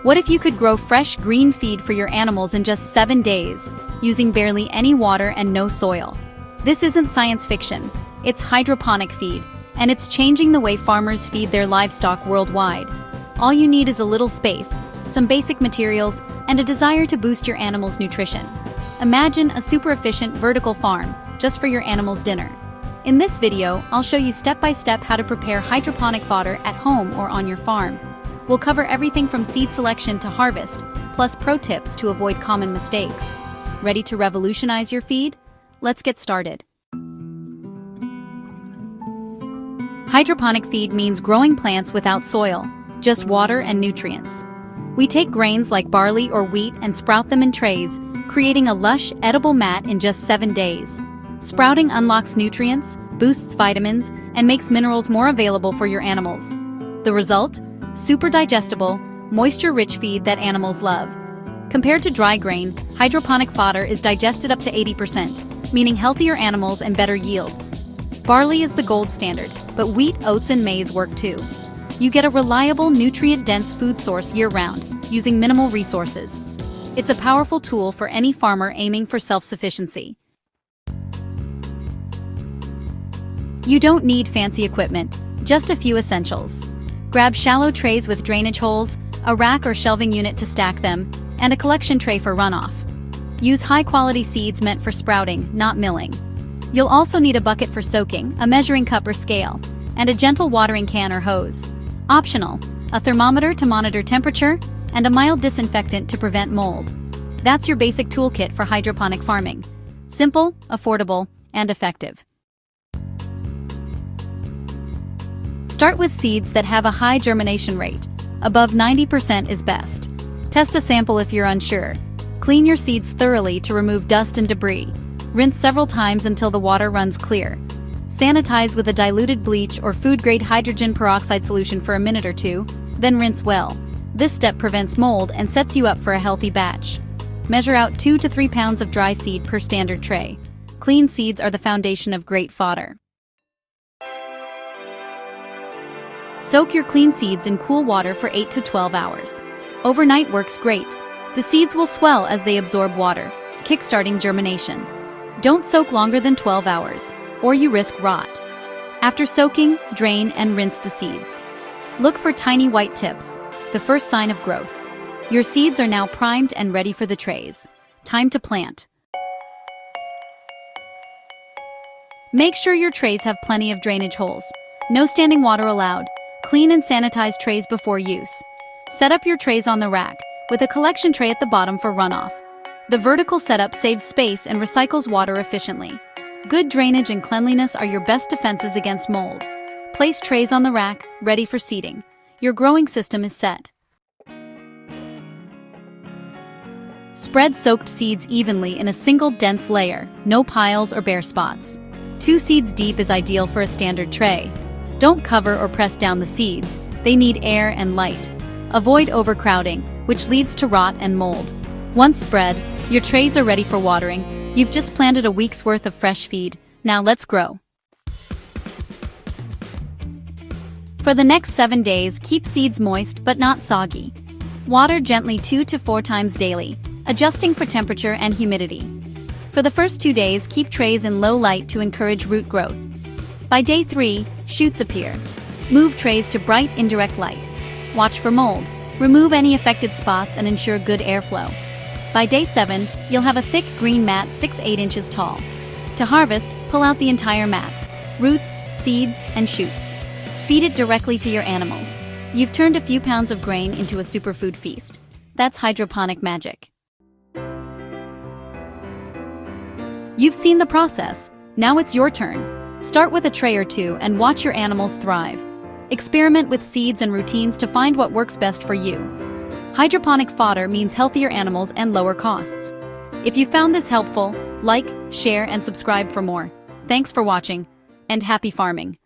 What if you could grow fresh green feed for your animals in just 7 days, using barely any water and no soil? This isn't science fiction. It's hydroponic feed, and it's changing the way farmers feed their livestock worldwide. All you need is a little space, some basic materials, and a desire to boost your animals' nutrition. Imagine a super efficient vertical farm, just for your animals' dinner. In this video, I'll show you step-by-step how to prepare hydroponic fodder at home or on your farm. We'll cover everything from seed selection to harvest, plus pro tips to avoid common mistakes. Ready to revolutionize your feed? Let's get started. Hydroponic feed means growing plants without soil, just water and nutrients. We take grains like barley or wheat and sprout them in trays, creating a lush, edible mat in just 7 days. Sprouting unlocks nutrients, boosts vitamins, and makes minerals more available for your animals. The result? Super digestible, moisture-rich feed that animals love. Compared to dry grain, hydroponic fodder is digested up to 80%, meaning healthier animals and better yields. Barley is the gold standard, but wheat, oats, and maize work too. You get a reliable, nutrient-dense food source year-round, using minimal resources. It's a powerful tool for any farmer aiming for self-sufficiency. You don't need fancy equipment, just a few essentials. Grab shallow trays with drainage holes, a rack or shelving unit to stack them, and a collection tray for runoff. Use high-quality seeds meant for sprouting, not milling. You'll also need a bucket for soaking, a measuring cup or scale, and a gentle watering can or hose. Optional, a thermometer to monitor temperature, and a mild disinfectant to prevent mold. That's your basic toolkit for hydroponic farming. Simple, affordable, and effective. Start with seeds that have a high germination rate. Above 90% is best. Test a sample if you're unsure. Clean your seeds thoroughly to remove dust and debris. Rinse several times until the water runs clear. Sanitize with a diluted bleach or food-grade hydrogen peroxide solution for a minute or two, then rinse well. This step prevents mold and sets you up for a healthy batch. Measure out 2 to 3 pounds of dry seed per standard tray. Clean seeds are the foundation of great fodder. Soak your clean seeds in cool water for 8 to 12 hours. Overnight works great. The seeds will swell as they absorb water, kickstarting germination. Don't soak longer than 12 hours, or you risk rot. After soaking, drain and rinse the seeds. Look for tiny white tips, the first sign of growth. Your seeds are now primed and ready for the trays. Time to plant. Make sure your trays have plenty of drainage holes. No standing water allowed. Clean and sanitize trays before use. Set up your trays on the rack, with a collection tray at the bottom for runoff. The vertical setup saves space and recycles water efficiently. Good drainage and cleanliness are your best defenses against mold. Place trays on the rack, ready for seeding. Your growing system is set. Spread soaked seeds evenly in a single dense layer, no piles or bare spots. 2 seeds deep is ideal for a standard tray. Don't cover or press down the seeds, they need air and light. Avoid overcrowding, which leads to rot and mold. Once spread, your trays are ready for watering. You've just planted a week's worth of fresh feed. Now let's grow. For the next 7 days, keep seeds moist but not soggy. Water gently 2 to 4 times daily, adjusting for temperature and humidity. For the first 2 days, keep trays in low light to encourage root growth. By day 3, shoots appear. Move trays to bright, indirect light. Watch for mold. Remove any affected spots and ensure good airflow. By day 7, you'll have a thick green mat 6-8 inches tall. To harvest, pull out the entire mat. Roots, seeds, and shoots. Feed it directly to your animals. You've turned a few pounds of grain into a superfood feast. That's hydroponic magic. You've seen the process. Now it's your turn. Start with a tray or 2 and watch your animals thrive. Experiment with seeds and routines to find what works best for you. Hydroponic fodder means healthier animals and lower costs. If you found this helpful, like, share, and subscribe for more. Thanks for watching, and happy farming!